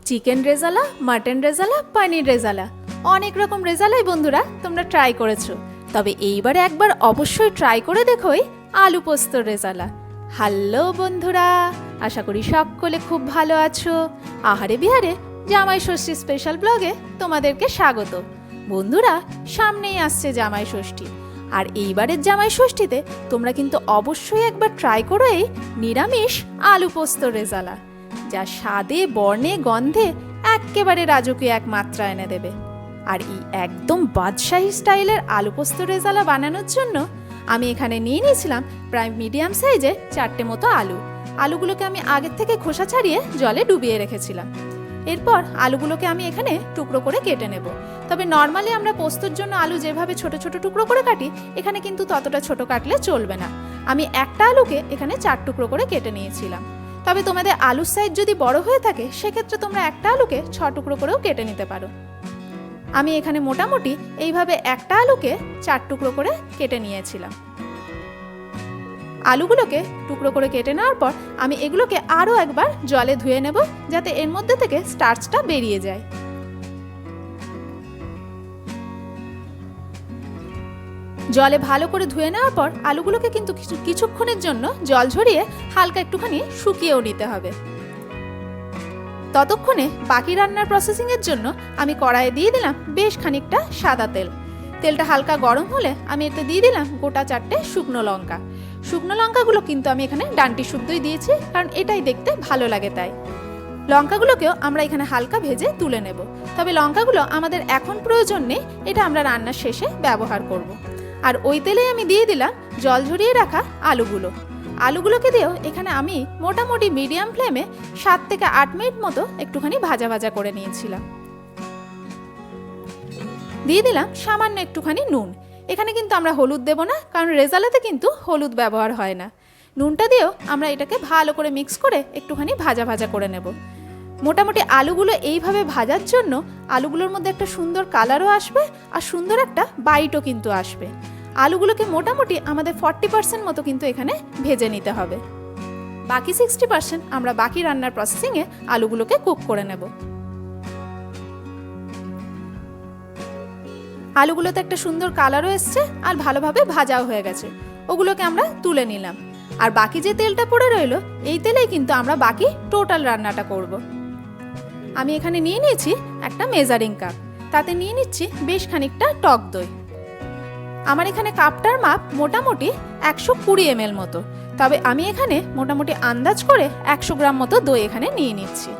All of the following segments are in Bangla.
চিকেন রেজালা, মাটন রেজালা, পনির রেজালা, অনেক রকম রেজালাই বন্ধুরা তোমরা ট্রাই করেছো। তবে এইবারে একবার অবশ্যই ট্রাই করে দেখোই আলু পোস্তর রেজালা। হ্যালো বন্ধুরা, আশা করি সকলে খুব ভালো আছো। আহারে বিহারে জামাই ষষ্ঠী স্পেশাল ব্লগে তোমাদেরকে স্বাগত। বন্ধুরা, সামনেই আসছে জামাই ষষ্ঠী, আর এইবারের জামাই ষষ্ঠীতে তোমরা কিন্তু অবশ্যই একবার ট্রাই করো এই নিরামিষ আলু পোস্তর রেজালা, যা স্বাদে বর্ণে গন্ধে একেবারে রাজকীয় এক মাত্রা এনে দেবে। আর এই একদম বাদশাহী স্টাইলের আলু পোস্ত রেজালা বানানোর জন্য আমি এখানে নিয়ে নিয়েছিলাম প্রায় মিডিয়াম সাইজের 4টে মতো আলু। আলুগুলোকে আমি আগের থেকে খোসা ছাড়িয়ে জলে ডুবিয়ে রেখেছিলাম। এরপর আলুগুলোকে আমি এখানে টুকরো করে কেটে নেব। তবে নর্মালি আমরা পোস্তর জন্য আলু যেভাবে ছোট ছোট টুকরো করে কাটি, এখানে কিন্তু ততটা ছোট কাটলে চলবে না। আমি একটা আলুকে এখানে 4 টুকরো করে কেটে নিয়েছিলাম। তবে তোমাদের আলুর সাইজ যদি বড় হয়ে থাকে, সেক্ষেত্রে তোমরা একটা আলুকে 6 টুকরো করেও কেটে নিতে পারো। আমি এখানে মোটামুটি এইভাবে একটা আলুকে 4 টুকরো করে কেটে নিয়েছিলাম। আলুগুলোকে টুকরো করে কেটে নেওয়ার পর আমি এগুলোকে আরও একবার জলে ধুয়ে নেব, যাতে এর মধ্যে থেকে স্টার্চটা বেরিয়ে যায়। জলে ভালো করে ধুয়ে নেওয়ার পর আলুগুলোকে কিন্তু কিছুক্ষণের জন্য জল ঝরিয়ে হালকা একটুখানি শুকিয়েও নিতে হবে। ততক্ষণে বাকি রান্নার প্রসেসিংয়ের জন্য আমি কড়াইয়ে দিয়ে দিলাম বেশ খানিকটা সাদা তেল। তেলটা হালকা গরম হলে আমি এতে দিয়ে দিলাম গোটা 4টে শুকনো লঙ্কা। শুকনো লঙ্কাগুলো কিন্তু আমি এখানে ডান্টি শুদ্ধই দিয়েছি, কারণ এটাই দেখতে ভালো লাগে তাই। লঙ্কাগুলোকেও আমরা এখানে হালকা ভেজে তুলে নেব। তবে লঙ্কাগুলো আমাদের এখন প্রয়োজন নেই, এটা আমরা রান্নার শেষে ব্যবহার করব। আর ওই তেলে আমি দিয়ে দিলাম জল ঝরিয়ে রাখা আলুগুলোকে দিয়েও এখানে আমি মোটামুটি মিডিয়াম ফ্লেমে 7 থেকে 8 মিনিট মতো একটুখানি ভাজা ভাজা করে নিয়েছিলাম। দিয়ে দিলাম সামান্য একটুখানি নুন। এখানে কিন্তু আমরা হলুদ দেব না, কারণ রেজালাতে কিন্তু হলুদ ব্যবহার হয় না। নুনটা দিয়েও আমরা এটাকে ভালো করে মিক্স করে একটুখানি ভাজা ভাজা করে নেব। মোটামুটি আলুগুলো এইভাবে ভাজার জন্য আলুগুলোর মধ্যে একটা সুন্দর কালারও আসবে, আর সুন্দর একটা বাইটও কিন্তু আসবে। আলুগুলোকে মোটামুটি আমাদের 40% মতো কিন্তু এখানে ভেজে নিতে হবে। বাকি 60% আমরা বাকি রান্নার প্রসেসিংয়ে আলুগুলোকে কুক করে নেব। আলুগুলোতে একটা সুন্দর কালারও এসছে, আর ভালোভাবে ভাজাও হয়ে গেছে। ওগুলোকে আমরা তুলে নিলাম। আর বাকি যে তেলটা পড়ে রইলো, এই তেলেই কিন্তু আমরা বাকি টোটাল রান্নাটা করব। আমি এখানে নিয়ে নিয়েছি একটা মেজারিং কাপ, তাতে নিয়ে নিচ্ছি বেশ খানিকটা টক দই। আমার এখানে কাপটার মাপ মোটামুটি 120 ml মতো, তবে আমি এখানে মোটামুটি আন্দাজ করে 100 গ্রাম মতো দই এখানে নিয়ে নিচ্ছি।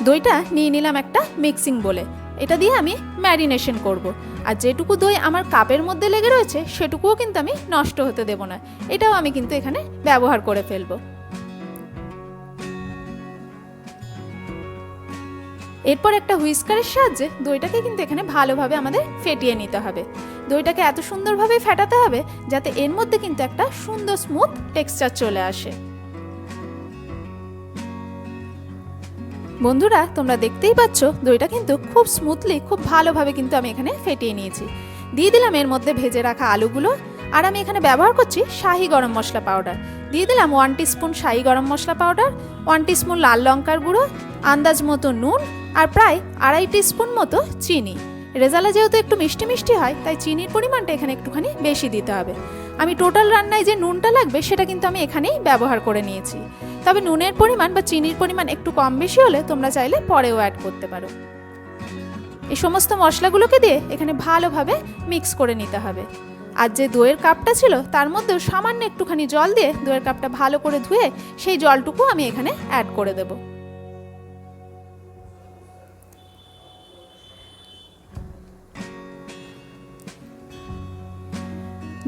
দইটা নিয়ে নিলাম একটা মিক্সিং বলে, এটা দিয়ে আমি ম্যারিনেশন করব। আর যেটুকু দই আমার কাপের মধ্যে লেগে রয়েছে সেটুকুও কিন্তু আমি নষ্ট হতে দেব না, এটাও আমি কিন্তু এখানে ব্যবহার করে ফেলবো। এরপর একটা হুইস্কারের সাহায্যে দইটাকে কিন্তু এখানে ভালোভাবে আমাদের ফেটিয়ে নিতে হবে। দইটাকে এত সুন্দরভাবে ফেটাতে হবে যাতে এর মধ্যে কিন্তু একটা সুন্দর স্মুথ টেক্সচার চলে আসে। বন্ধুরা, তোমরা দেখতেই পাচ্ছ দইটা কিন্তু খুব স্মুথলি, খুব ভালোভাবে কিন্তু আমি এখানে ফেটিয়ে নিয়েছি। দিয়ে দিলাম এর মধ্যে ভেজে রাখা আলুগুলো। আর আমি এখানে ব্যবহার করছি শাহি গরম মশলা পাউডার। দিয়ে দিলাম 1 টিস্পুন শাহি গরম মশলা পাউডার, 1 টিস্পুন লাল লঙ্কার গুঁড়ো, আন্দাজ মতো নুন, আর প্রায় 2.5 টিস্পুন মতো চিনি। রেজালা যেহেতু একটু মিষ্টি মিষ্টি হয়, তাই চিনির পরিমাণটা এখানে একটুখানি বেশি দিতে হবে। আমি টোটাল রান্নায় যে নুনটা লাগবে সেটা কিন্তু আমি এখানেই ব্যবহার করে নিয়েছি। তবে নুনের পরিমাণ বা চিনির পরিমাণ একটু কম বেশি হলে তোমরা চাইলে পরেও অ্যাড করতে পারো। এই সমস্ত মশলাগুলোকে দিয়ে এখানে ভালোভাবে মিক্স করে নিতে হবে। আর যে দইয়ের কাপটা ছিল তার মধ্যেও সামান্য একটুখানি জল দিয়ে দইয়ের কাপটা ভালো করে ধুয়ে সেই জলটুকু আমি এখানে অ্যাড করে দেব।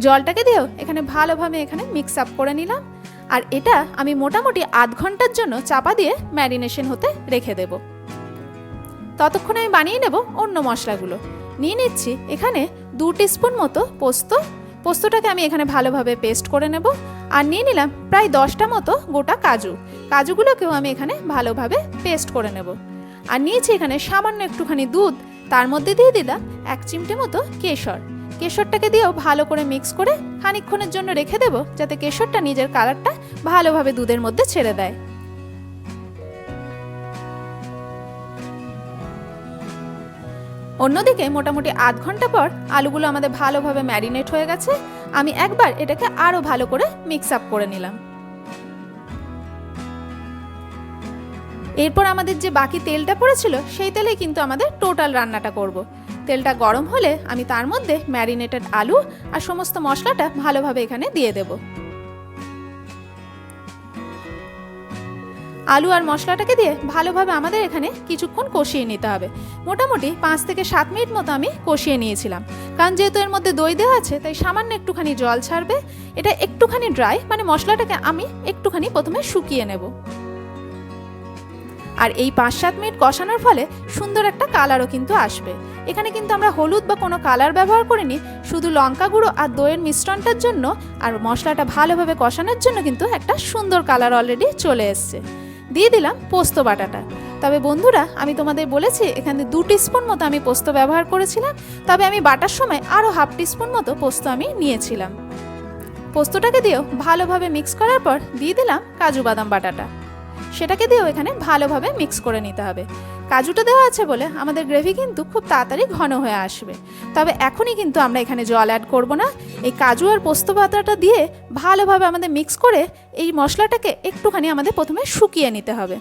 জলটাকে দিয়েও এখানে ভালোভাবে এখানে মিক্স আপ করে নিলাম। আর এটা আমি মোটামুটি আধ ঘন্টার জন্য চাপা দিয়ে ম্যারিনেশন হতে রেখে দেব। ততক্ষণে আমি বানিয়ে নেব অন্য মশলাগুলো। নিয়ে নিচ্ছি এখানে 2 টিস্পুন মতো পোস্তটাকে আমি এখানে ভালোভাবে পেস্ট করে নেব। আর নিয়ে নিলাম প্রায় 10টা মতো গোটা কাজুগুলোকেও আমি এখানে ভালোভাবে পেস্ট করে নেব। আর নিয়েছি এখানে সামান্য একটুখানি দুধ, তার মধ্যে দিয়ে দিলাম 1 চিমটে মতো কেশরটাকে দিয়েও ভালো করে মিক্স করে খানিকক্ষণের জন্য রেখে দেব, যাতে কেশরটা নিজের কালারটা ভালোভাবে দুধের মধ্যে ছেড়ে দেয়। অন্যদিকে মোটামুটি আধ ঘন্টা পর আলুগুলো আমাদের ভালোভাবে ম্যারিনেট হয়ে গেছে। আমি একবার এটাকে আরও ভালো করে মিক্স আপ করে নিলাম। এরপর আমাদের যে বাকি তেলটা পড়েছিল সেই তেলেই কিন্তু আমাদের টোটাল রান্নাটা করব। তেলটা গরম হলে আমি তার মধ্যে ম্যারিনেটেড আলু আর সমস্ত মশলাটা ভালোভাবে এখানে দিয়ে দেব। আলু আর মশলাটাকে দিয়ে ভালোভাবে আমাদের এখানে কিছুক্ষণ কষিয়ে নিতে হবে। মোটামুটি 5 থেকে 7 মিনিট মতো আমি কষিয়ে নিয়েছিলাম, কারণ যেহেতু এর মধ্যে দই দেওয়া আছে তাই সামান্য একটুখানি জল ছাড়বে। এটা একটুখানি ড্রাই, মানে মশলাটাকে আমি একটুখানি প্রথমে শুকিয়ে নেব। আর এই 5-7 মিনিট কষানোর ফলে সুন্দর একটা কালারও কিন্তু আসবে। এখানে কিন্তু আমরা হলুদ বা কোনো কালার ব্যবহার করিনি, শুধু লঙ্কা গুঁড়ো আর দইয়ের মিশ্রণটার জন্য আর মশলাটা ভালোভাবে কষানোর জন্য কিন্তু একটা সুন্দর কালার অলরেডি চলে এসছে। দিয়ে দিলাম পোস্ত বাটাটা। তবে বন্ধুরা, আমি তোমাদের বলেছি এখানে 2 টিস্পুন মতো আমি পোস্ত ব্যবহার করেছিলাম, তবে আমি বাটার সময় আরও 1/2 টিস্পুন মতো পোস্ত আমি নিয়েছিলাম। পোস্তটাকে দিয়েও ভালোভাবে মিক্স করার পর দিয়ে দিলাম কাজু বাদাম বাটাটা। সেটাকে দিয়েও এখানে ভালোভাবে মিক্স করে নিতে হবে। কাজুটা দেওয়া আছে বলে আমাদের গ্রেভি কিন্তু খুব তাড়াতাড়ি ঘন হয়ে আসবে। তবে এখনই কিন্তু আমরা এখানে জল অ্যাড করব না। এই কাজু আর পোস্ত বাটাটা দিয়ে ভালোভাবে আমাদের মিক্স করে এই মশলাটাকে একটুখানি আমাদের প্রথমে শুকিয়ে নিতে হবে।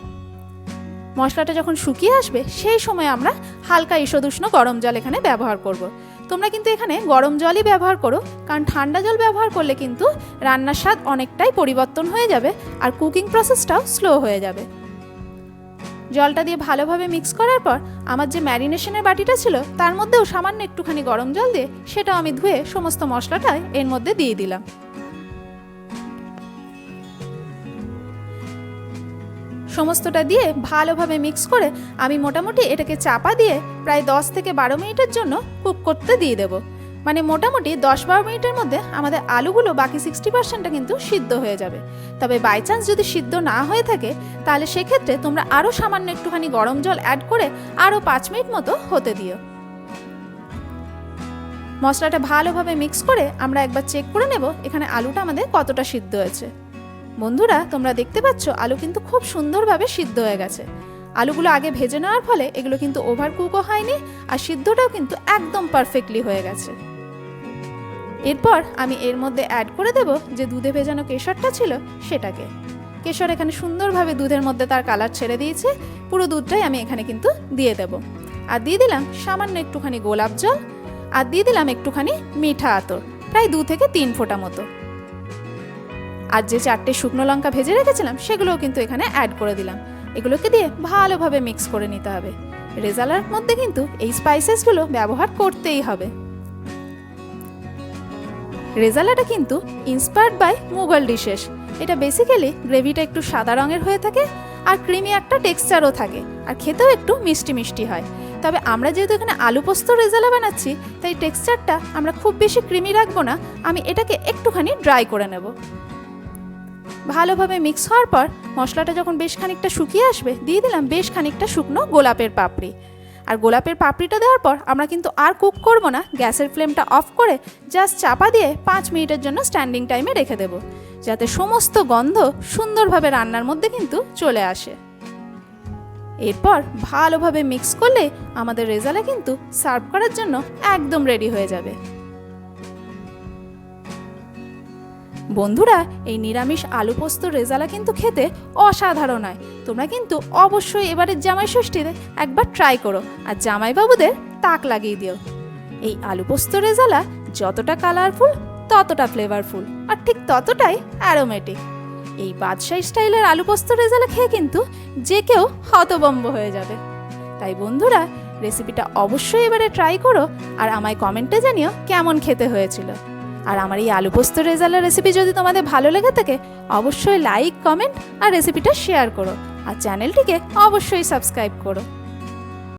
মশলাটা যখন শুকিয়ে আসবে সেই সময় আমরা হালকা ঈষদুষ্ণ গরম জল এখানে ব্যবহার করব। তোমরা কিন্তু এখানে গরম জলই ব্যবহার করো, কারণ ঠান্ডা জল ব্যবহার করলে কিন্তু রান্নার স্বাদ অনেকটাই পরিবর্তন হয়ে যাবে আর কুকিং প্রসেসটাও স্লো হয়ে যাবে। জলটা দিয়ে ভালোভাবে মিক্স করার পর আমার যে ম্যারিনেশনের বাটিটা ছিল তার মধ্যেও সামান্য একটুখানি গরম জল দিয়ে সেটাও আমি ধুয়ে সমস্ত মশলাটা এর মধ্যে দিয়ে দিলাম। সমস্তটা দিয়ে ভালোভাবে মিক্স করে আমি মোটামুটি এটাকে চাপা দিয়ে প্রায় 10 থেকে 12 মিনিটের জন্য কুক করতে দিয়ে দেব। মানে মোটামুটি 10-12 মিনিটের মধ্যে আমাদের আলুগুলো বাকি 60%টা কিন্তু সিদ্ধ হয়ে যাবে। তবে বাই চান্স যদি সিদ্ধ না হয়ে থাকে তাহলে সেক্ষেত্রে তোমরা আরও সামান্য একটুখানি গরম জল অ্যাড করে আরও 5 মিনিট মতো হতে দিও। মশলাটা ভালোভাবে মিক্স করে আমরা একবার চেক করে নেব এখানে আলুটা আমাদের কতটা সিদ্ধ হয়েছে। বন্ধুরা, তোমরা দেখতে পাচ্ছ আলু কিন্তু খুব সুন্দরভাবে সিদ্ধ হয়ে গেছে। আলুগুলো আগে ভেজে নেওয়ার ফলে এগুলো কিন্তু ওভার কুকও হয়নি আর সিদ্ধটাও কিন্তু একদম পারফেক্টলি হয়ে গেছে। এরপর আমি এর মধ্যে অ্যাড করে দেব যে দুধে ভেজানো কেশরটা ছিল সেটাকে। কেশর এখানে সুন্দরভাবে দুধের মধ্যে তার কালার ছেড়ে দিয়েছে, পুরো দুধটাই আমি এখানে কিন্তু দিয়ে দেব। আর দিয়ে দিলাম সামান্য একটুখানি গোলাপ জল, আর দিয়ে দিলাম একটুখানি মিঠা আতর, প্রায় 2 থেকে 3 ফোঁটা মতো। আর যে 4টে শুকনো লঙ্কা ভেজে রেখেছিলাম সেগুলোও কিন্তু এখানে অ্যাড করে দিলাম। এগুলোকে দিয়ে ভালোভাবে মিক্স করে নিতে হবে। রেজালার মধ্যে কিন্তু এই স্পাইসেসগুলো ব্যবহার করতেই হবে। রেজালাটা কিন্তু ইন্সপায়ার্ড বাই মুঘল ডিশেস। এটা বেসিক্যালি গ্রেভিটা একটু সাদা রঙের হয়ে থাকে আর ক্রিমি একটা টেক্সচারও থাকে আর খেতেও একটু মিষ্টি মিষ্টি হয়। তবে আমরা যেহেতু এখানে আলু পোস্ত রেজালা বানাচ্ছি তাই টেক্সচারটা আমরা খুব বেশি ক্রিমি রাখবো না, আমি এটাকে একটুখানি ড্রাই করে নেব। ভালোভাবে মিক্স হওয়ার পর মশলাটা যখন বেশ খানিকটা শুকিয়ে আসবে দিয়ে দিলাম বেশ খানিকটা শুকনো গোলাপের পাপড়ি। আর গোলাপের পাপড়িটা দেওয়ার পর আমরা কিন্তু আর কুক করব না, গ্যাসের ফ্লেমটা অফ করে জাস্ট চাপা দিয়ে 5 মিনিটের জন্য স্ট্যান্ডিং টাইমে রেখে দেব, যাতে সমস্ত গন্ধ সুন্দরভাবে রান্নার মধ্যে কিন্তু চলে আসে। এরপর ভালোভাবে মিক্স করলে আমাদের রেজালা কিন্তু সার্ভ করার জন্য একদম রেডি হয়ে যাবে। বন্ধুরা, এই নিরামিষ আলু পোস্ত রেজালা কিন্তু খেতে অসাধারণ হয়। তোমরা কিন্তু অবশ্যই এবারের জামাই ষষ্ঠীতে একবার ট্রাই করো আর জামাইবাবুদের তাক লাগিয়ে দিও। এই আলু পোস্ত রেজালা যতটা কালারফুল ততটা ফ্লেভারফুল আর ঠিক ততটাই অ্যারোমেটিক। এই বাদশাহী স্টাইলের আলু পোস্ত রেজালা খেয়ে কিন্তু যে কেউ হতভম্ব হয়ে যাবে। তাই বন্ধুরা, রেসিপিটা অবশ্যই এবারে ট্রাই করো আর আমায় কমেন্টে জানিও কেমন খেতে হয়েছিল। আর আমার এই আলু পোস্ত রেজালার রেসিপি যদি তোমাদের ভালো লেগে থাকে অবশ্যই লাইক, কমেন্ট আর রেসিপিটা শেয়ার করো আর চ্যানেলটিকে অবশ্যই সাবস্ক্রাইব করো।